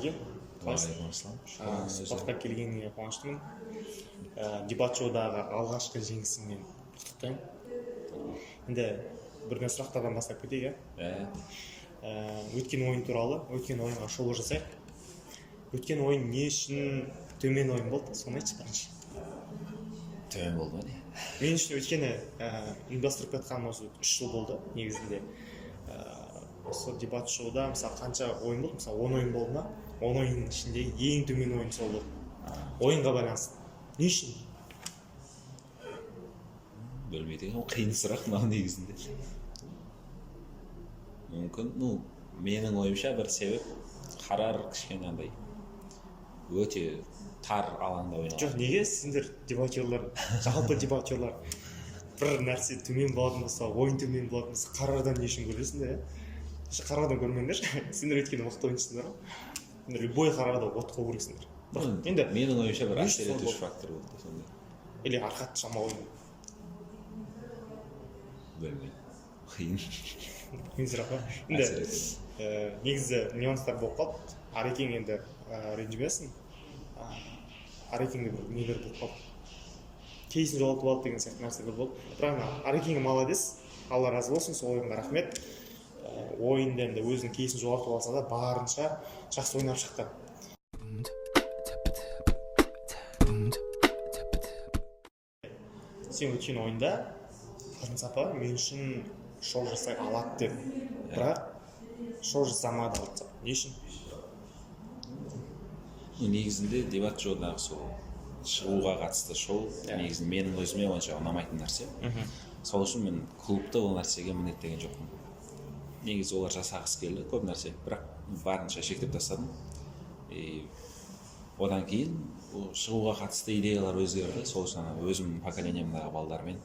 Нұреке, сұхбатқа келгеніңе қуаныштымын. Дебат шоудағы алғашқы жеңісіңмен құттықтаймын. Енді бірден сұрақтардан бастап кетейік, өткен ойын туралы, өткен ойынға шолу жасайық. Өткен ойын не үшін төмен ойын болды, соны айтшы бірінші. Төмен болды ма не? Мен үшін өткені ұйымдастырып жатқан осы 3 жыл болды негізінде. Осы дебат шоуда мысалы қанша ойын болды? Мысалы 10 ойын болды ма? 10 ойынның ішінде ең төмен ойын сол болды. Ойынға байланысты. Не үшін? Білмейді, ол қиын сұрақ мынау негізінде. Мүмкін, менің ойымша бір себеп қарар кішкене андай өте тар алаңда ойнаған. Жоқ, неге сендер дебатерлар, жалпы дебатерлар бір нәрсе төмен болатын болса, ойын төмен болатын болса, қарардан не үшін көресіңдер, қарардан көрмеңдер. Сендер өйткені мықты ойыншысыңдар ғой. Сендер любой қарарда от қою керексіңдер. Енді менің ойымша бір әсер етуші фактор болды сондай. Или арқат шама ойын. Білмеймін. Қиын. Қиын сұрақ па? Енді негізі нюанстар болып қалды. Арекең енді ренжімесін. Арекеңде бір нелер болып қалды. Кейсін жоғалтып алды деген сияқты нәрселер болды. Бірақ Арекеңе молодец. Алла разы болсын, сол ойынға рахмет. Ойында енді өзінің кейсін жоғалтып алса да барынша жақсы ойнап шықты. Сен өткен ойында Сапа мен үшін шоу жасай алады деді. Бірақ шоу жасамады. Не үшін? Негізінде дебат шоудағы сол шығуға қатысты шоу негізінде менің өзіме онша ұнамайтын нәрсе. Сол үшін мен клубта ол нәрсеге міндеттеген жоқпын. Негізі олар жасағысы келді көп нәрсе, бірақ барынша шектеп тастадым. Одан кейін шығуға қатысты идеялар өзгерді. Сол үшін өзім поколениямдағы балдармен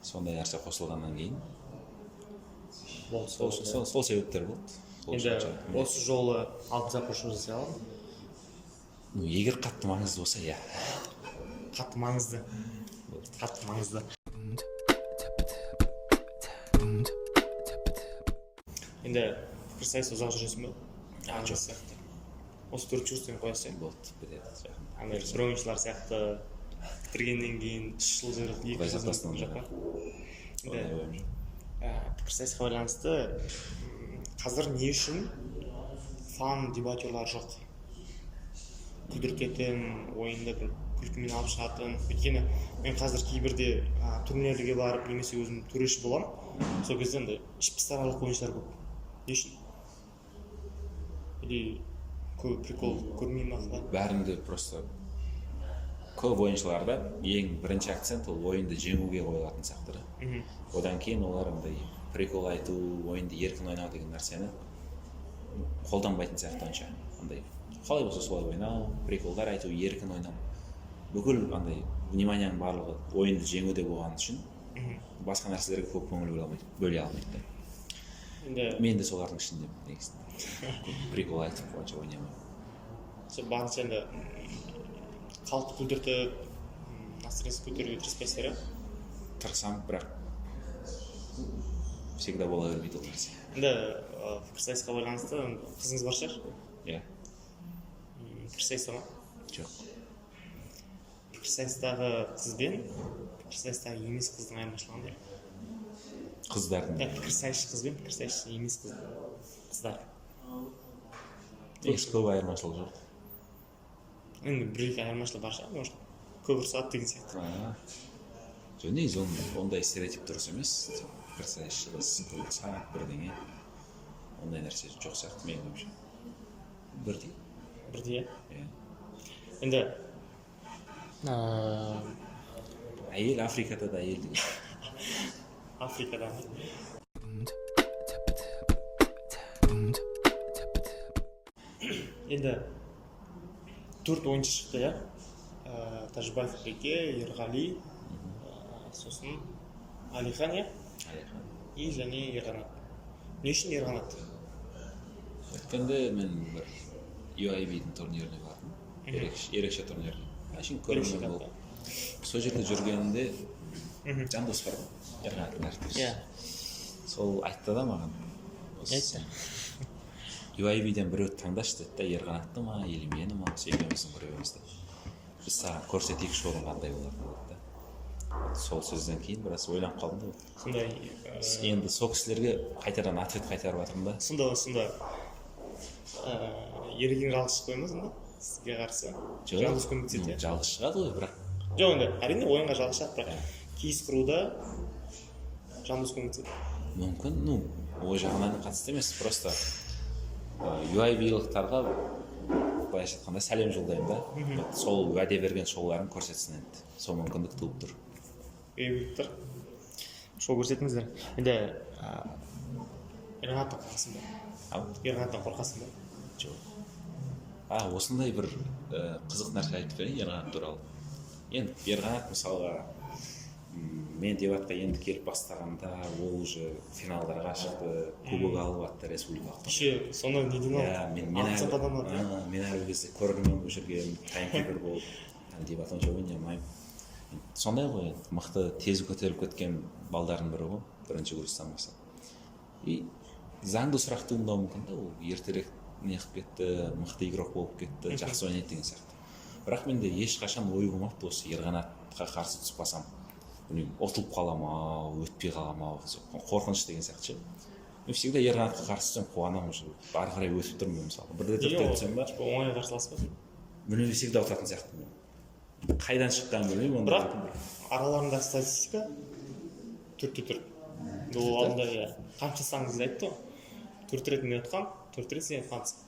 сондай нәрсе қосылғаннан кейін сол себептер болды. Енді осы жолы Алтынсапа шоу жасай аламын. Егер қатты маңызды болса, иә. Қатты маңызды. Қатты маңызды. Енді пікірсайыс ұзақ жүресің бе? Жоқ сияқты. Осы 4 жүрістен қоясың? Болды, бітеді. Бір ойыншылар сияқты бітіргеннен кейін 3 жыл жүріп, 2 жыл жүріп жоқ па? Пікірсайысқа байланысты қазір не үшін фан дебатерлар жоқ? Күдіртетін, ойында бір күлкімен алып шығатын. Өйткені мен қазір кейбірде турнирлерге барып, немесе өзім төреші боламын. Сол кезде енді ішпыстаралық ойыншылар көп. Не үшін? Или көп прикол көрмеймін ақ? Бәрінде просто көп ойыншыларда ең бірінші акцент ол ойынды жеңуге қойылатын сияқты. Одан кейін олар андай прикол айту, ойынды еркін ойнау деген нәрсені қолданбайтын сияқты онша. Андай қалай болса солай ойнау, приколдар айту, еркін ойнау. Бүкіл андай вниманияның барлығы ойынды жеңуде болған үшін басқа нәрселерге көп көңіл бөле алмайды. Мен де солардың ішіндемін негізінде. Прикол айтып онша ойнай алмаймын. Сол барынша енді қалыпты күлдіртіп, настроениесін көтеруге тырыспайсыздар, тырысамын, бірақ всегда бола бермейді ол нәрсе. Енді пікірсайысқа байланысты қызыңыз бар шығар? Иә. Пікірсайыста ма? Жоқ. Пікірсайыстағы қыз бен пікірсайыстағы емес қыздың айырмашылығы қандай? Қыздардың? Пікірсайысшы қыз бен пікірсайысшы емес қыздар. Негізі көп айырмашылық жоқ. Енді бір-екі айырмашылығы бар шығар, может, көп ұрсады деген сияқты. Жоқ, негізі ондай стереотип дұрыс емес. Пікірсайысшы қыз, ұрсады, бірдеңе. Ондай нәрсе жоқ сияқты менің ойымша. Бірдей. Бірдей, иә? Енді әйел Африкада да әйел деген. Африкада. Енді 4 ойыншы шықты, иә? Тәжібаев Реке, Ерғали, сосын Алихан, иә? Алихан. И және Ерғанат. Не үшін Ерғанат? Өткенде мен бір UIB-дің турниріне бардым. Ерекше турниріне. Әшін көріммен болып. Сол жерде жүргенінде Жандос бар ғой, Ерғанаттың әріптесі. Сол айтты да маған. UIB-ден біреуді таңдашы деді да, Ерқанатты ма или мені ма, екеуміздің біреуімізді. Біз саған көрсетейік шоудың қандай болатынын деді да. Сол сөзден кейін біраз ойланып қалдым да. Сондай Енді сол кісілерге қайтадан ответ қайтарып жатырмын да. Сонда ерген жалғыз шықпай ма сонда сізге қарсы? Жалғыз көмектеседі. Жалғыз шығады ғой, бірақ жоқ, енді әрине ойынға жалғыз шығады, бірақ кейс құруда жалғыз көмектеседі. мүмкін, ой жағынан қатысты емес, просто UIB-лықтарға былайша айтқанда сәлем жолдаймын да. Сол уәде берген шоуларын көрсетсін енді. Сол мүмкіндік туып тұр. Тұр. Шоу көрсетіңіздер. Енді Ерқанаттан қорқасың ба? Ерқанаттан қорқасың ба? Жоқ. Осындай бір қызық нәрсе айтып берейін Ерқанат туралы. Енді Ерқанат мысалға мен дебатқа енді келіп бастағанда ол уже финалдарға шықты, кубок алып атты республикалық. Еще соны неден алып? Мен әрбір кезде көрермен болып жүргенмін, таймкипер болып, дебат онша ойнай алмаймын. Сондай ғой, мықты тез көтеріліп кеткен балдардың бірі ғой, бірінші курстан бастап. И заңды сұрақ туындауы мүмкін да, ол ертерек неғып кетті, мықты игрок болып кетті, жақсы ойнайды деген сияқты. Бірақ менде ешқашан ой болмапты осы Ерқанатқа қарсы түсіп қалсам, ұтылып қалам ау, өтпей қалам ау, қорқыныш деген сияқты ше. Мен всегда Ерқанатқа қарсы түсем, қуанамын уже, ары қарай өтіп тұрмын мысалы. Бірде төртте өтсем ба? Оңай қарсыласпасын. Мен всегда ұтатын сияқтымын. Қайдан шыққанын білмеймін. Бірақ араларында статистика 4-4. Ол алдында қанша саңыз айтты ғой. 4 рет мен ұтқам, 4 рет сен ұтқансың.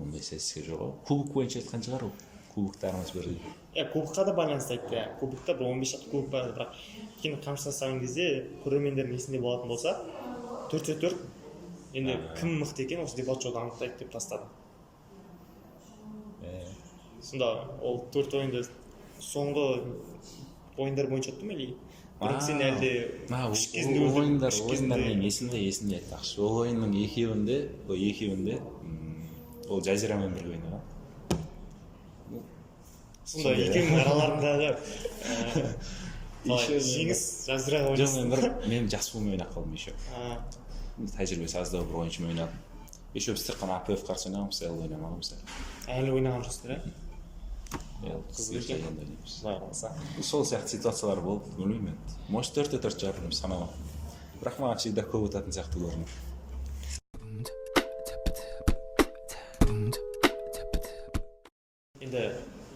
Ондай статистика жоқ. Кубок бойынша айтқан шығар ол. Кубоктарымыз бірге. Кубокқа да байланысты айтты. Кубокта бір 15 шақты кубок бар, бірақ кейін қамшы тастаған кезде көрермендердің есінде болатын болса 4-4. Енді кім мықты екен осы дебат шоуда анықтайды деп тастады. Сонда ол 4 ойынды соңғы ойындар бойынша ұтты ма или бірақ сен әлде үш кезінде ойындар мен есімде айтпақшы. Ол ойынның екеуінде ол жазирамен бірге ойнаған. Сонда екеуінің араларындағы жеңіс жазираға ойнасың. Мен жас болмай ойнап қалдым еще. Тәжірибесі аздау бір ойыншымен ойнадым. Еще біз тек қана АПФ қарсы ойнағанбыз, әлі ойнамағанбыз. Әлі ойнаған жоқсыздар, Сол сияқты ситуациялар болды, білмеймін енді. Может 4-4 шығар, санамам. Бірақ маған всегда көп өтетін сияқты көрінді. Енді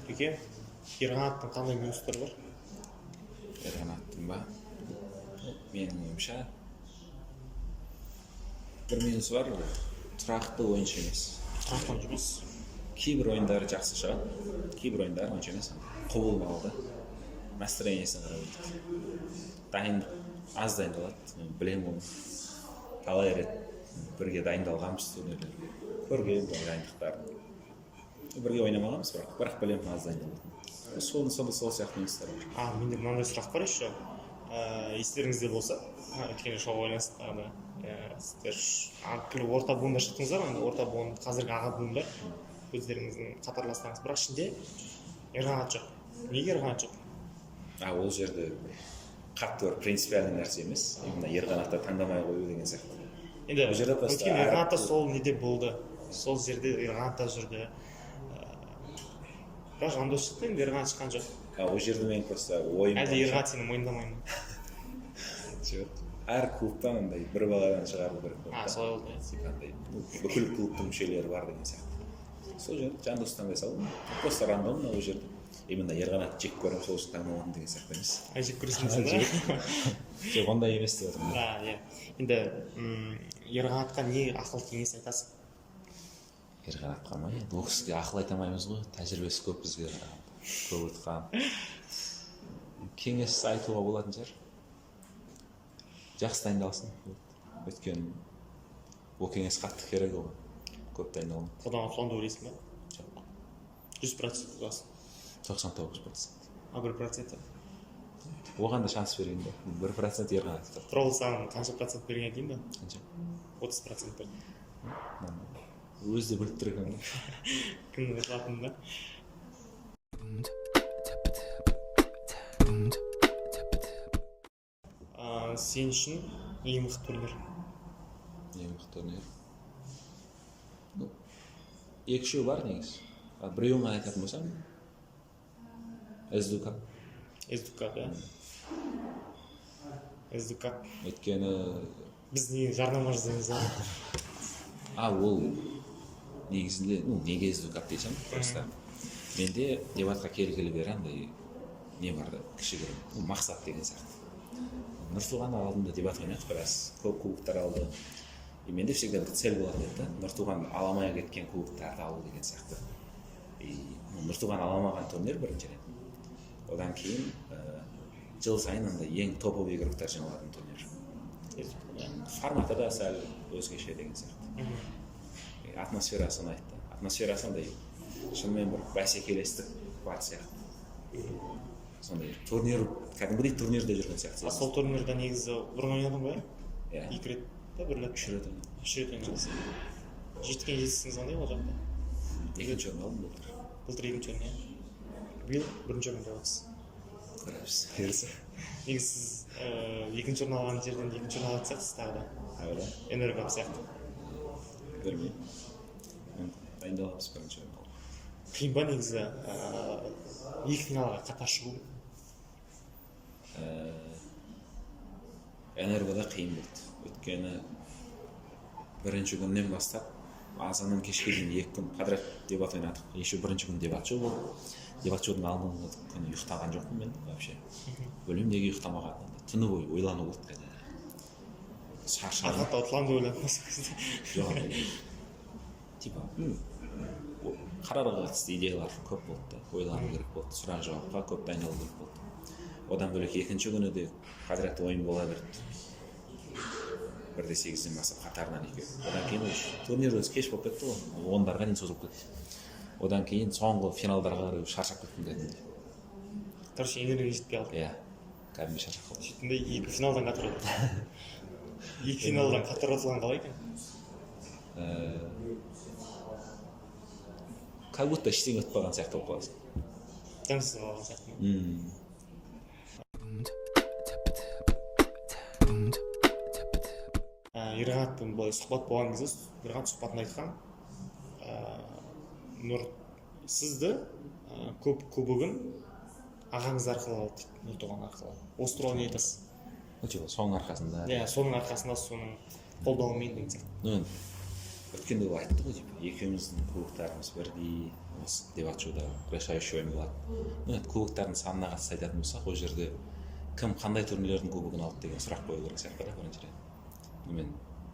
Үке, Ерқанаттың қандай минустары бар? Ерқанаттың ба? Менің ойымша бір минусы бар, тұрақты ойыншы емес. Тұрақты ойыншы емес. Кейбір ойындары жақсы шығады, кейбір ойындары онша емес. Құбылмалы да, настроениесіне қарап өтеді. Аз дайындалады, білемін оны. Талай рет бірге дайындалғанбыз турнирлерге. Көрген дайындықтарын. Бірге ойнамағанбыз, бірақ білемін аз дайындалады. Сол сияқты минустар бар. Менде мынандай сұрақ бар еще. Естеріңізде болса, өткені шоу ойнастығында сіздер орта буында шықтыңыздар, орта буын қазіргі аға буында өздеріңіздің қатарластарыңыз, бірақ ішінде Ерқанат жоқ. Неге Ерқанат жоқ? Ол жерде қатты бір принципиальный нәрсе емес, именно Ерқанатты таңдамай қою деген сияқты. Енді өткен Ерқанатта сол неде болды, сол жерде Ерқанатта жүрді. Бірақ Жандос шықты, енді Ерқанат шыққан жоқ. Ол жерде мен просто ойым... Әлде Ерқанат сені мойындамай ма? Жоқ. Әр клубтан андай бір баладан шығару керек. Солай болды. Бүкіл клубтың мүшелері бар деген сияқты. Сол жерде Жандос таңдай салдым. Просто рандомно ол жерде. Именно Ерқанат жек көріп сол үшін таңдамадым деген сияқты емес. Жек көресің ба? Жоқ, ондай емес деп отырмын. Енді Ерқанатқа не ақыл кеңес айтасың? Ерқанатқа ма? Ол кісіге ақыл айта алмаймыз ғой. Тәжірибесі көп бізге көп өтқан. Кеңес айтуға болатын шығар. Жақсы дайындалсын. Өйткені ол кеңес қатты керек оған. Көп дайындалған. Одан соңды ойлайсың ба? Жоқ. 100% ұтасың. 99%. 1%? Оған да шанс берген де. 1% Ерқанат ұтады. Тұрол саған қанша процент берген дейін ба? Қанша? 30% берді. Өзі де біліп тұр екен. Кім ұтылатын да? Сен үшін ең мықты турнир? Ең мықты турнир? екі үшеу бар негізі. Біреуін ғана айтатын болсам, SDK. SDK, да. SDK. Өйткені Біз не жарнама жасаймыз, ол негізінде, неге SDK дейсем, просто менде дебатқа келгелі бері андай не бар да, кішігірім, мақсат деген сияқты. Нұрсұлтан алдында дебат ойнадық біраз, көп кубоктар алды. И менде всегда бір цель болатын еді да, Нұрсұлтан аламай кеткен кубоктарды алу деген сияқты. И Нұрсұлтан аламаған турнир біріншіден. Одан кейін жыл сайын андай ең топовый игроктар жиналатын турнир. Форматы да сәл өзгеше деген сияқты. Атмосферасы ұнайды. Атмосферасы андай шынымен бір бәсекелестік бар сияқты. Сондай турнир, кәдімгідей турнирде жүрген сияқты. Сол турнирда негізі бұрын ойнадың ба? Иә. 2 рет па, 1 рет? 3 рет ойнадым. 3 рет ойнадыңыз. Жеткен жетістігіңіз қандай ол жақта? Екінші орын алдым былтыр. Былтыр екінші орын, иә? Биыл бірінші орында боласыз. Көреміз. Бұйырса. Негізі сіз екінші орын алған жерден екінші орын алатын сияқтысыз тағы да. Энерго сияқты. Білмеймін. Дайындаламыз бірінші орын алуға. Қиын ба негізі екі финалға қатар шығу? Энергода қиын болды. Өйткені бірінші күннен бастап азаннан кешке дейін 2 күн подряд дебат ойнадық. Еще бірінші күн дебат шоу болды. Дебат шоудың алдыңғы күні ұйықтаған жоқпын мен вообще. Білмеймін неге ұйықтамағанымды. Түні бойы ойлану болды кәдімгі. Шаршадым. Арқатта ұтыламын деп ойладым осы кезде. Жоқ. Типа қарарға қатысты идеялар көп болды да. Ойлану керек болды. Сұрақ жауапқа көп дайындалу керек болды. Одан бөлек екінші күні де подряд ойын бола берді. 1-8-ден бастап қатарынан екеу. Одан кейін турнир өзі кеш болып кетті ғой. 10-дарға дейін созылып кетті. Одан кейін соңғы финалдарға қарай шаршап кеттім кәдімгідей. Короче, энергия жетпей қалды. Иә, кәдімгі шаршап қалдым. Сөйтінде екі финалдан қатар өтті. Екі финалдан қатар ұтылған қалай екен? Как будто ештеңе ұтпаған сияқты болып қаласың. Тәмсіз қалған сияқты. Ерғанатпен былай сұхбат болған кезде Ерғанат сұхбатында айтқан, Нұр сізді көп кубогын ағаңыз арқылы алды дейді, Нұртуған арқылы. Осы туралы не айтасыз? Соның арқасында. Иә, соның арқасында, соның қолдауымен деген сияқты. Өткенде ол айтты ғой, екеуміздің кубоктарымыз бірдей, осы дебат шоуда решающий ойын болады. Кубоктардың санына қатысты айтатын болсақ, ол жерде кім қандай турнирлердің кубогын алды деген сұрақ қою керек сияқты да біріншіден. Мен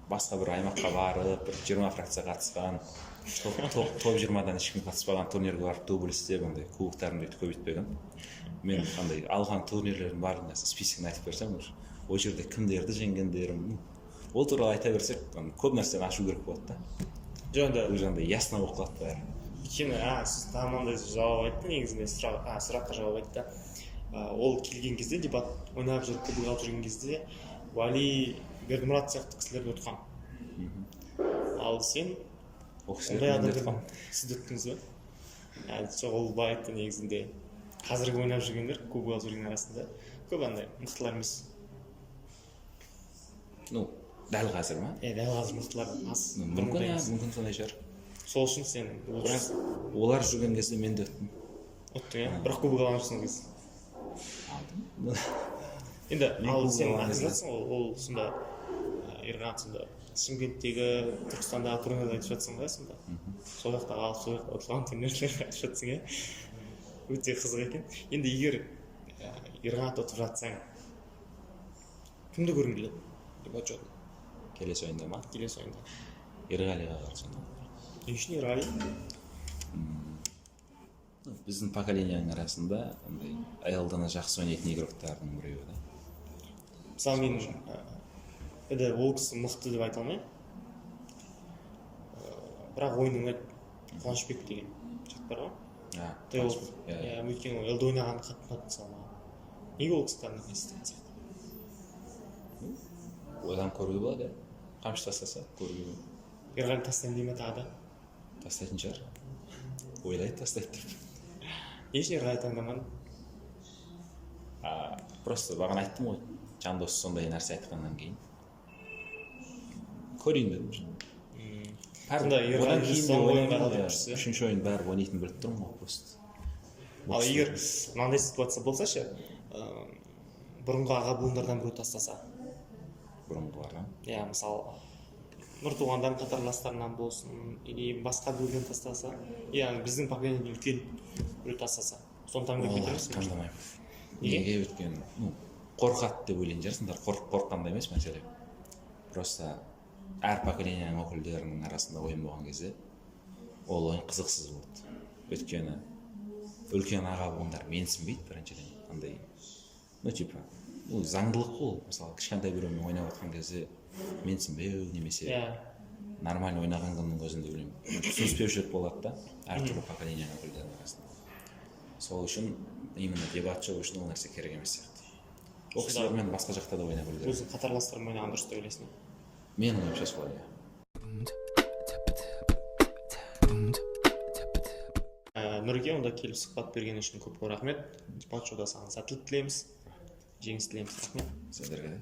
басқа бір аймаққа барып, бір 20 фракция қатысқан, топ 20-дан ешкім қатыспаған турнирге барып дубль істеп, ондай кубоктарын бүйтіп көбейтпеген. Мен андай алған турнирлердің барлығына списогын айтып берсем, ол жерде кімдерді жеңгендерім, ол туралы айта берсек, көп нәрсені ашу керек болады да. Жоқ, ол жерде ясно болып қалады бәрі. Өйткені, сіз тамамдай жауап айтты негізінде, сұраққа жауап айтты. Ол келген кезде, дебат ойнап жүріп, кубок алып жүрген кезде, Вали Бердімұрат сияқты кісілерді ұтқан. Ал сен ондай адамдардан сізді ұттыңыз ба? Жоқ, ол былай айтты негізінде. Қазіргі ойнап жүргендер, кубок алып жүрген арасында көп андай мықтылар емес. Дәл қазір ма? Дәл қазір мықтылар аз. Мүмкін сондай шығар. Сол үшін сен олар жүрген кезде мен де ұттым. Ұттың, иә? Бірақ кубок алған жоқсың біз. Енді ал сен айтып ол сонда Ерғанат сонда Шымкенттегі, Түркістандағы турнирлер айтып жатсың ғой сонда. Сол жақта қалып, сол жақта ұтылған турнирлер айтып жатсың, иә? Өте қызық екен. Енді егер Ерғанат ұтып жатсаң, кімді көргің келеді? Дебат шоуда. Келесі ойында ма? Келесі ойында. Ерғалиға қарсы. Не үшін Ерғали? Біздің поколенияның арасында аялдана жақсы ойнайтын игроктардың біреуі да. Мысалы мен ол кісі мықты деп айта алмаймын. Бірақ ойын ұнайды. Қуанышбек деген жігіт бар ғой. Өйткені ол елде ойнағанды қатты ұнады мысалы маған. Неге ол кісі кәдімгі естіген сияқты? Ойланып көруге болады, қамшы тастаса көруге болады. Ерғали тастайын дей ме тағы да? Тастайтын шығар. Ойлайды тастайды деп. Не үшін Ерғали таңдамадың? Просто бағана айттым ғой, Жандос сондай нәрсе айтқаннан кейін көрейін дедім. Сонда егер одан біз кейін де соңғы ойынға ойлаймын, қалып иә, жүрсе. үшінші ойын бәрі ойнайтынын біліп тұрмын ғой просто. Ал егер мынандай ситуация болса ше, бұрынғы аға буындардан біреу тастаса, бұрынғыларға. иә, мысалы нұртуғандан қатарластарынан болсын, или басқа біреуден тастаса, яғни біздің поколениеден үлкен біреу тастаса, соны таңдап Оларды кетеміз. таңдамаймын. Неге? Неге? Өйткені қорқады деп ойлайтын шығарсыңдар. Қорыққанда емес мәселе. Просто әр поколенияның өкілдерінің арасында ойын болған кезде ол ойын қызықсыз болады. Өйткені үлкен аға буындар менсінбейді біріншіден. Андай, типа, ол заңдылық қой. Мысалы, кішкентай біреумен ойнап отқан кезде менсінбеу немесе нормально ойнаған күннің өзінде білемін. Түсініспеушілік болады да, әртүрлі поколенияның өкілдерінің арасында. Сол үшін именно дебат шығу үшін ол нәрсе керек емес сияқты. Ол кісілермен басқа жақта да ойнап білу керек. Өзің қатарластармен ойнаған дұрыс деп ойлайсың. Менің ойымша солай. Нұрге, онда келіп сұхбат берген үшін көп рахмет. Дебат шоуда саған сәттілік тілейміз, жеңіс тілейміз. Рахмет. Сіздерге де.